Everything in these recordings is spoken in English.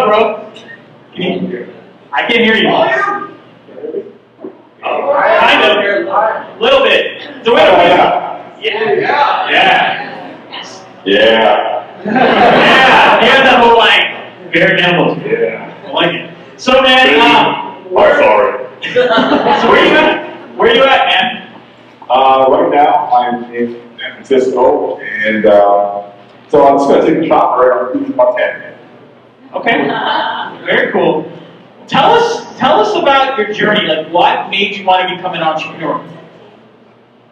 up, bro? Can you, I can't hear you. Oh, kind of. A little bit. So wait a minute. Yeah. Yeah, that whole like bare knuckles. Yeah. I like it. So man, I'm sorry. So where you at? Where you at, man? Right now I'm in San Francisco, and so I'm just gonna take a shot right on Montana. Okay. Very cool. Tell us about your journey. Like, what made you want to become an entrepreneur?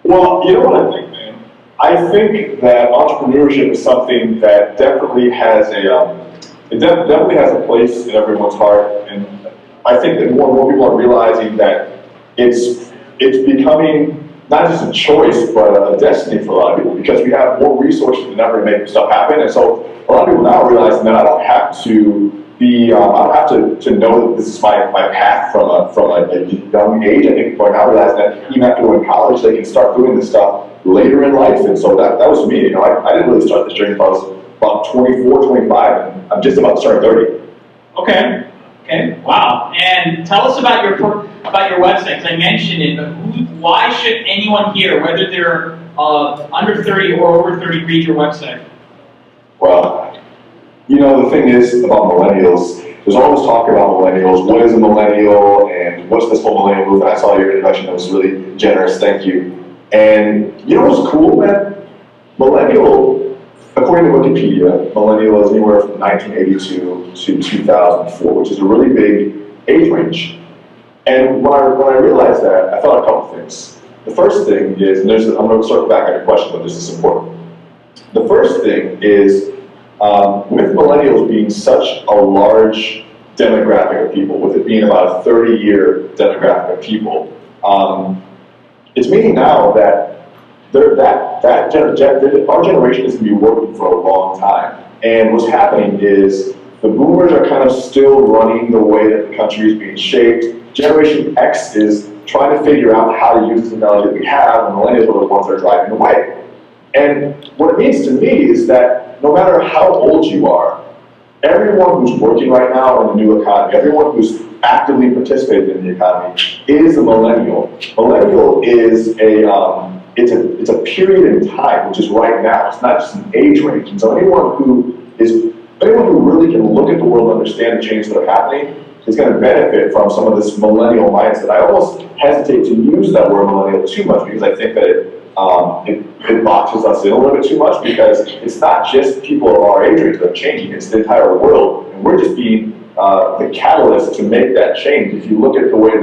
Well, you know what I think, man? I think that entrepreneurship is something that definitely has definitely has a place in everyone's heart, and I think that more and more people are realizing that it's becoming not just a choice, but a destiny for a lot of people, because we have more resources than ever to make stuff happen. And so a lot of people now are realizing that I don't have to be, I don't have to know that this is my path from a young age. I think people are now realizing that even after going to college, they can start doing this stuff later in life. And so that was me. You know, I didn't really start this journey until I was about 24, 25, and I'm just about to start 30. Okay. Okay. Wow. And tell us about your website. Because I mentioned it, but why should anyone here, whether they're under 30 or over 30, read your website? Well, you know, the thing is about millennials, there's all this talk about millennials. What is a millennial, and what's this whole millennial movement? I saw your introduction. That was really generous. Thank you. And you know what's cool, man? Millennial, according to Wikipedia, millennial is anywhere from 1982 to 2004, which is a really big age range. And when I realized that, I thought a couple things. The first thing is, and I'm going to circle back on your question, but this is important. The first thing is, with millennials being such a large demographic of people, with it being about a 30-year demographic of people, it's meaning now that our generation is going to be working for a long time. And what's happening is the boomers are kind of still running the way that the country is being shaped. Generation X is trying to figure out how to use the technology that we have, and millennials are the ones that are driving the way. And what it means to me is that no matter how old you are, everyone who's working right now in the new economy, everyone who's actively participating in the economy is a millennial. Millennial is it's a period in time, which is right now. It's not just an age range. And so anyone who really can look at the world and understand the changes that are happening is going to benefit from some of this millennial mindset. I almost hesitate to use that word millennial too much, because I think that it boxes us in a little bit too much, because it's not just people of our age range that are changing, it's the entire world. And we're just being the catalyst to make that change. If you look at the way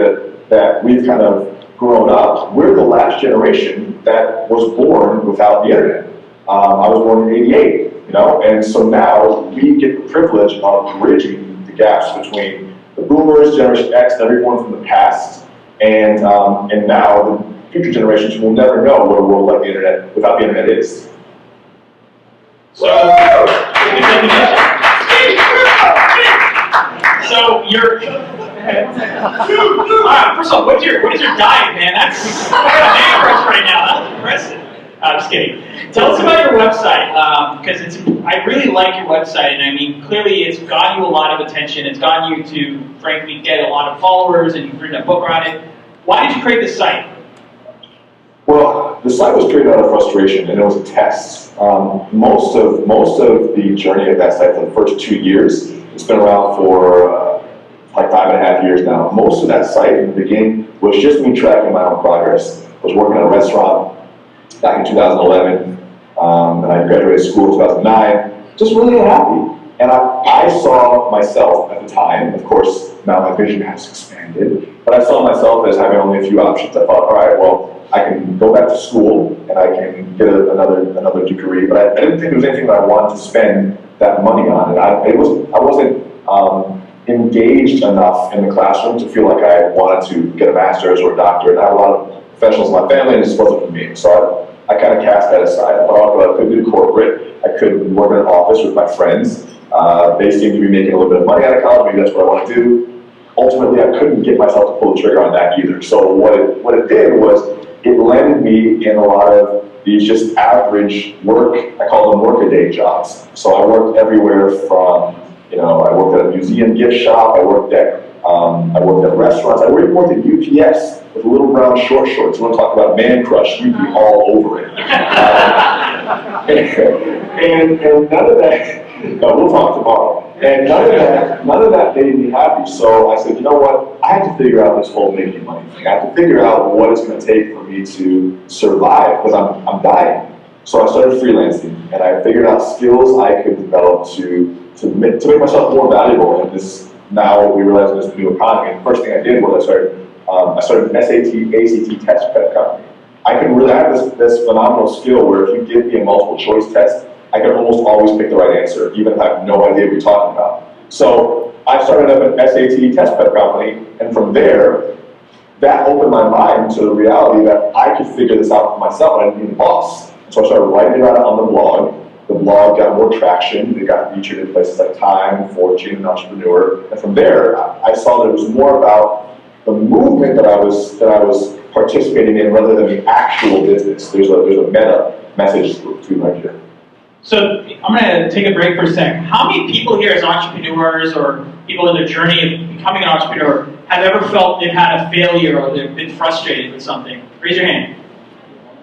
that we've kind of grown up, we're the last generation that was born without the internet. I was born in '88, you know, and so now we get the privilege of bridging the gaps between the boomers, Generation X, and everyone from the past, and now the future generations will never know what a world like the internet, without the internet is. So you're. Alright, first of all, what is your diet, man? That's dangerous right now. That's impressive. I'm just kidding. Tell us about your website, because I really like your website, and I mean, clearly it's gotten you a lot of attention. It's gotten you to, frankly, get a lot of followers, and you've written a book on it. Why did you create this site? Well, the site was created out of frustration, and it was a test. Most of the journey of that site for the first 2 years, it's been around for like 5.5 years now. Most of that site in the beginning was just me tracking my own progress. I was working at a restaurant back in 2011, and I graduated school in 2009, just really unhappy. And I saw myself at the time, of course, now my vision has expanded, but I saw myself as having only a few options. I thought, all right, well, I can go back to school and I can get another degree, but I didn't think there was anything that I wanted to spend that money on. And I wasn't engaged enough in the classroom to feel like I wanted to get a master's or a doctorate. And I have a lot of professionals in my family, and it just wasn't for me. So I kind of cast that aside. I thought, I could do corporate. I could work in an office with my friends. They seemed to be making a little bit of money out of college. Maybe that's what I want to do. Ultimately, I couldn't get myself to pull the trigger on that either. So what it did was it landed me in a lot of these just average work, I call them work-a-day jobs. So I worked everywhere from You know, I worked at a museum gift shop. I worked at restaurants. I even worked at UPS with little brown short shorts. You want to talk about man crush? We'd be all over it. And none of that. No, we'll talk tomorrow. And none of that made me happy. So I said, you know what? I have to figure out this whole making money thing. I have to figure out what it's going to take for me to survive because I'm dying. So I started freelancing, and I figured out skills I could develop to make myself more valuable in this. Now we realize in this new economy. And the first thing I did was I started an SAT, ACT test prep company. I have this phenomenal skill where if you give me a multiple choice test, I can almost always pick the right answer, even if I have no idea what you're talking about. So I started up an SAT test prep company, and from there, that opened my mind to the reality that I could figure this out for myself, and I didn't need a boss. So I started writing about it on the blog. The blog got more traction. It got featured in places like Time, Fortune, and Entrepreneur. And from there, I saw that it was more about the movement that I was participating in rather than the actual business. There's a meta message to right here. So I'm going to take a break for a second. How many people here as entrepreneurs or people in their journey of becoming an entrepreneur have ever felt they've had a failure or they've been frustrated with something? Raise your hand.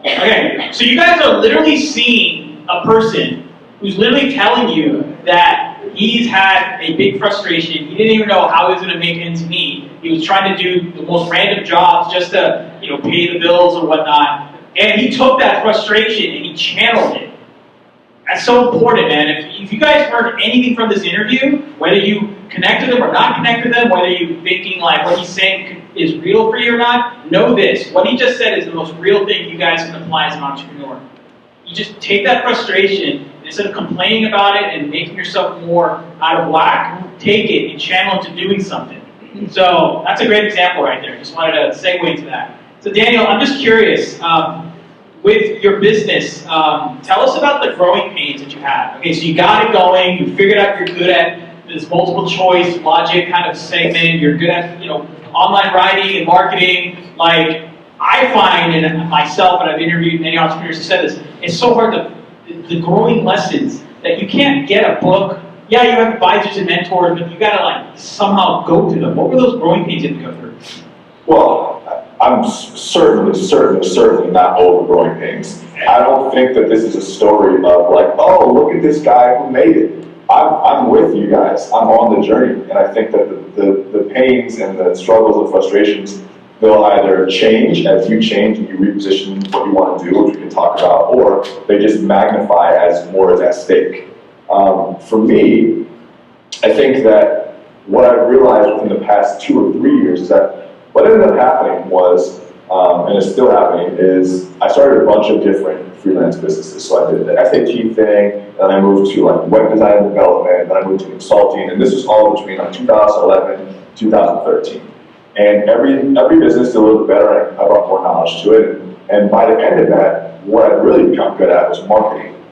Okay, so you guys are literally seeing a person who's literally telling you that he's had a big frustration. He didn't even know how he was going to make ends meet. He was trying to do the most random jobs just to, pay the bills or whatnot. And he took that frustration and he channeled it. That's so important, man. If you guys heard anything from this interview, whether you connect with them or not connect with them, whether you're thinking like what he's saying is real for you or not, know this. What he just said is the most real thing you guys can apply as an entrepreneur. You just take that frustration, instead of complaining about it and making yourself more out of whack, take it and channel it to doing something. So that's a great example right there. Just wanted to segue into that. So Daniel, I'm just curious. With your business, tell us about the growing pains that you had. Okay, so you got it going, you figured out you're good at this multiple choice logic kind of segment, you're good at online writing and marketing. Like I find in myself, and I've interviewed many entrepreneurs who said this, it's so hard the growing lessons that you can't get a book. Yeah, you have advisors and mentors, but you gotta like somehow go through them. What were those growing pains you had to go through? Well, I'm certainly not over growing pains. I don't think that this is a story of like, oh, look at this guy who made it. I'm with you guys. I'm on the journey, and I think that the pains and the struggles and frustrations, they'll either change as you change and you reposition what you want to do, which we can talk about, or they just magnify as more is at stake. For me, I think that what I've realized within the past 2 or 3 years is that what ended up happening was, and it's still happening, is I started a bunch of different freelance businesses. So I did the SAT thing, then I moved to like web design and development, then I moved to consulting, and this was all between like 2011 2013. And every business did a little bit better, I brought more knowledge to it, and by the end of that, what I'd really become good at was marketing.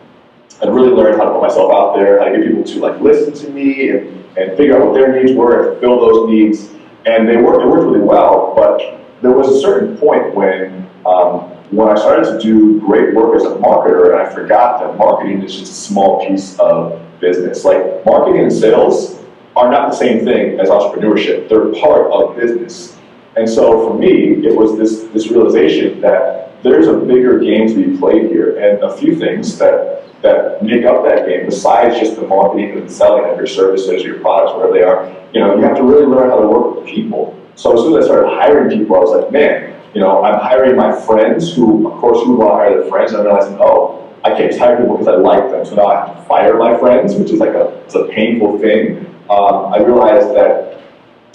I'd really learned how to put myself out there, how to get people to like listen to me and figure out what their needs were and fill those needs. And it worked really well, but there was a certain point when I started to do great work as a marketer, and I forgot that marketing is just a small piece of business. Like marketing and sales are not the same thing as entrepreneurship. They're part of business. And so for me, it was this realization that there's a bigger game to be played here, and a few things that make up that game, besides just the marketing and selling of your services, your products, whatever they are. You have to really learn how to work with people. So as soon as I started hiring people, I was like, man, I'm hiring my friends who, of course, who want to hire their friends, and I'm realizing, oh, I can't just hire people because I like them, so now I have to fire my friends, which is like it's a painful thing. I realized that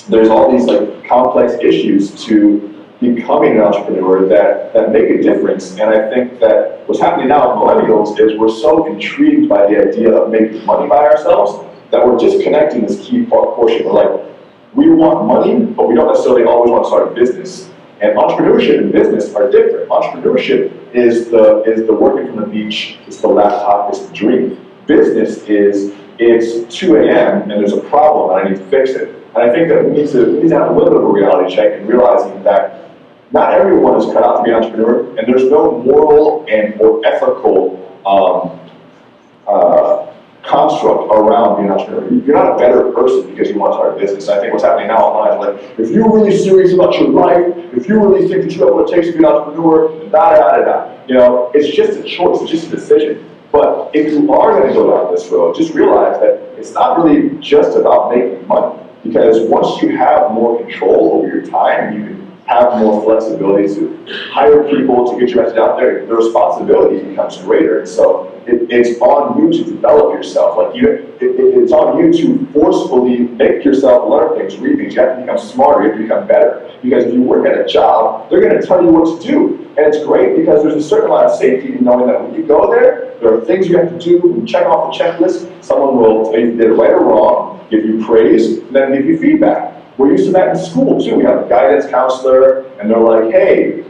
there's all these like complex issues to becoming an entrepreneur that make a difference. And I think that what's happening now with millennials is we're so intrigued by the idea of making money by ourselves that we're disconnecting this key portion. We're like, we want money, but we don't necessarily always want to start a business. And entrepreneurship and business are different. Entrepreneurship is the working from the beach, it's the laptop, it's the dream. Business is, it's 2 a.m. and there's a problem and I need to fix it. And I think that we need to have a little bit of a reality check and realizing that not everyone is cut out to be an entrepreneur, and there's no moral or ethical construct around being an entrepreneur. You're not a better person because you want to start a business. I think what's happening now online is like, if you're really serious about your life, if you really think that you have what it takes to be an entrepreneur, da da da da. You know, it's just a choice, it's just a decision. But if you are going to go down this road, just realize that it's not really just about making money. Because once you have more control over your time, you can have more flexibility to hire people to get your message out there. The responsibility becomes greater. And so it's on you to develop yourself. Like it's on you to forcefully make yourself learn things, read things. You have to become smarter, you have to become better. Because if you work at a job, they're going to tell you what to do. And it's great because there's a certain amount of safety in knowing that when you go there are things you have to do. When you check off the checklist, someone will tell you if you did it right or wrong, give you praise, and then give you feedback. We're used to that in school too. We have a guidance counselor, and they're like, hey,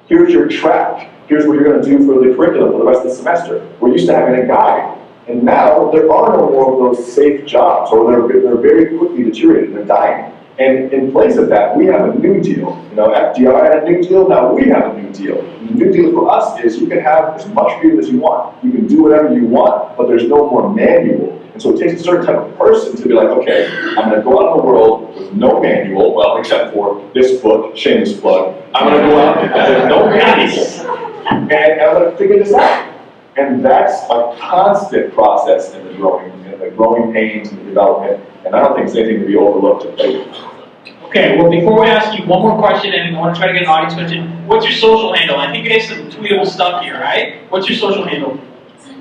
here's your track. Here's what you're going to do for the curriculum for the rest of the semester. We're used to having a guide. And now there are no more of those safe jobs, or they're very quickly deteriorating, they're dying. And in place of that, we have a new deal. You know, FDR had a new deal, now we have a new deal. And the new deal for us is you can have as much freedom as you want. You can do whatever you want, but there's no more manual. And so it takes a certain type of person to be like, okay, I'm going to go out in the world with no manual, well, except for this book, shameless plug. I'm going to go out with no manual, and I'm going to figure this out. And that's a constant process in the growing pains and the development. And I don't think it's anything to be overlooked. Okay, well, before we ask you one more question, and I want to try to get an audience question, what's your social handle? I think you guys some tweetable stuff here, right? What's your social handle?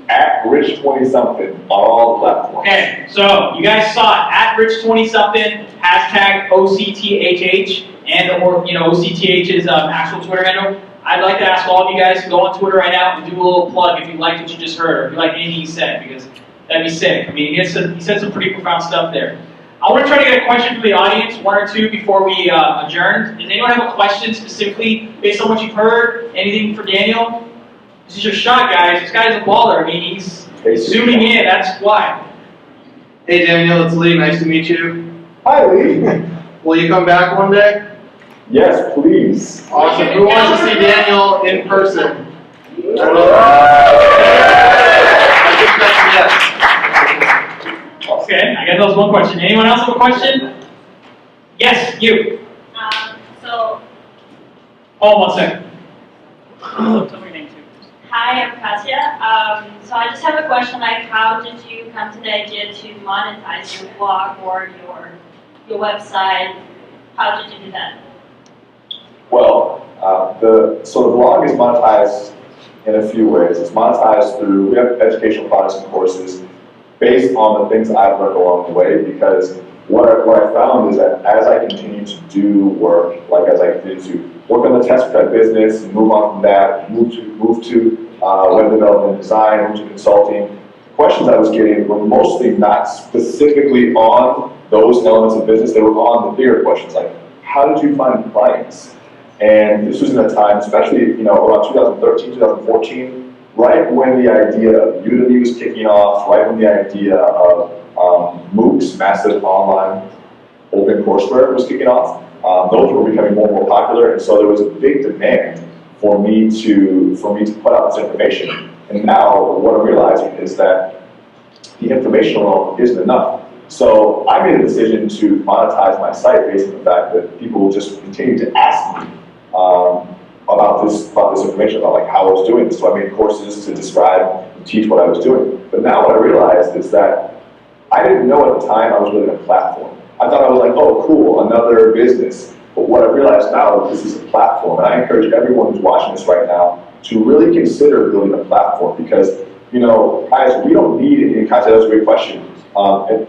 At Rich20something on all the platforms. Okay, so you guys saw it, at Rich20something, hashtag OCTHH, and or, you know, OCTH is actual Twitter handle. I'd like to ask all of you guys to go on Twitter right now and do a little plug if you liked what you just heard, or if you liked anything he said, because that'd be sick. I mean, he said some pretty profound stuff there. I want to try to get a question from the audience, one or two, before we adjourn. Does anyone have a question specifically based on what you've heard? Anything for Daniel? This is your shot, guys. This guy's a baller. I mean, he's zooming in. That's why. Hey, Daniel, it's Lee. Nice to meet you. Hi, Lee. Will you come back one day? Yes, please. Awesome. Who wants to see Daniel in person? I think that's a yes. Okay, I guess that was one question. Anyone else have a question? Yes, you. Oh, 1 second. Tell me your name too. Hi, I'm Katya. So I just have a question, like how did you come to the idea to monetize your blog or your website? How did you do that? Well, so the blog is monetized in a few ways. It's monetized through, we have educational products and courses based on the things I've learned along the way, because what I found is that as I continue to do work, like as I continue to work on the test prep business, and move on from that, move to web development, design, move to consulting, the questions I was getting were mostly not specifically on those elements of business, they were on the bigger questions, like how did you find clients? And this was in a time, especially around 2013, 2014, right when the idea of Udemy was kicking off, right when the idea of MOOCs, massive online open courseware, was kicking off. Those were becoming more and more popular, and so there was a big demand for me to put out this information. And now what I'm realizing is that the information alone isn't enough. So I made a decision to monetize my site based on the fact that people will just continue to ask me about this information, about like how I was doing this. So I made courses to describe and teach what I was doing. But now what I realized is that I didn't know at the time I was building a platform. I thought I was like, oh cool, another business. But what I realized now is this is a platform. And I encourage everyone who's watching this right now to really consider building a platform, because, guys, we don't need, and Katya, that's a great question.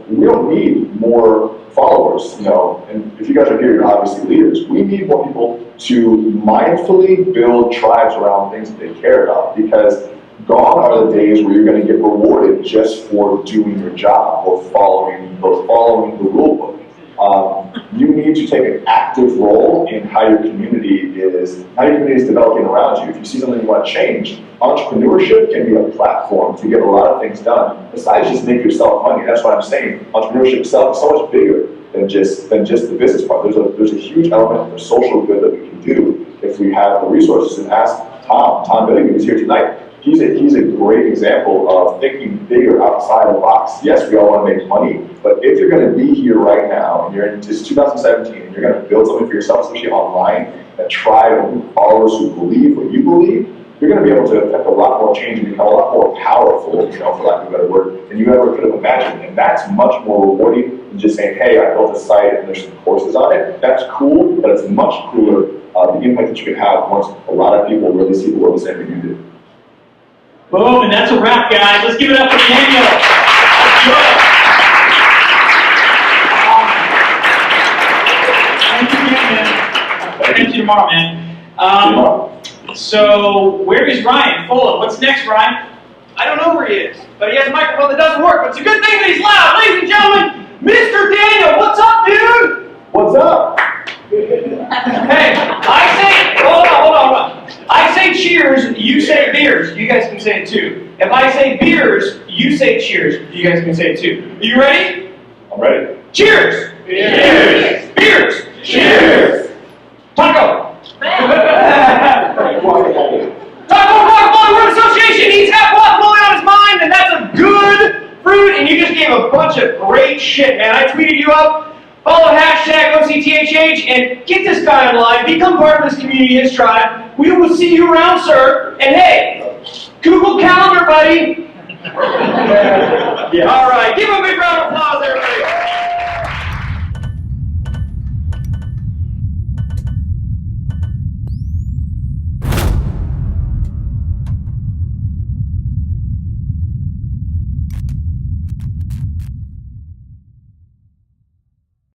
We don't need more followers, and if you guys are here, you're obviously leaders. We need more people to mindfully build tribes around things that they care about, because gone are the days where you're going to get rewarded just for doing your job or following the rule book. You need to take an active role in how your community is developing around you. If you see something you want to change, entrepreneurship can be a platform to get a lot of things done, besides just make yourself money. That's what I'm saying. Entrepreneurship itself is so much bigger than just the business part. There's a huge element of social good that we can do if we have the resources. And ask Tom Billigan, who's here tonight. He's a great example of thinking bigger outside the box. Yes, we all want to make money, but if you're going to be here right now, and it's 2017, and you're going to build something for yourself, especially online, a tribe of followers who believe what you believe, you're going to be able to affect a lot more change and become a lot more powerful, for lack of a better word, than you ever could have imagined. And that's much more rewarding than just saying, hey, I built a site and there's some courses on it. That's cool, but it's much cooler the impact that you can have once a lot of people really see the world the same way you do. Boom, and that's a wrap, guys. Let's give it up for Daniel. That's good. Thank you again, man. I'll catch you tomorrow, man. So, where is Ryan? Fulham. What's next, Ryan? I don't know where he is, but he has a microphone that doesn't work, but it's a good thing that he's loud. Ladies and gentlemen, Mr. Daniel, what's up, dude? What's up? Hey, hold on. I say cheers, you say beers. You guys can say it too. If I say beers, you say cheers. You guys can say it too. Are you ready? I'm ready. Cheers! Cheers! Beers! Cheers! Taco! Guacamole. Taco Guacamole Word Association, he's got guacamole on his mind, and that's a good fruit, and you just gave a bunch of great shit, man. I tweeted you up. Follow hashtag OCTHH and get this guy online. Become part of this community, his tribe. We will see you around, sir. And hey, Google Calendar, buddy. Yeah. All right, give him a big round of applause, everybody.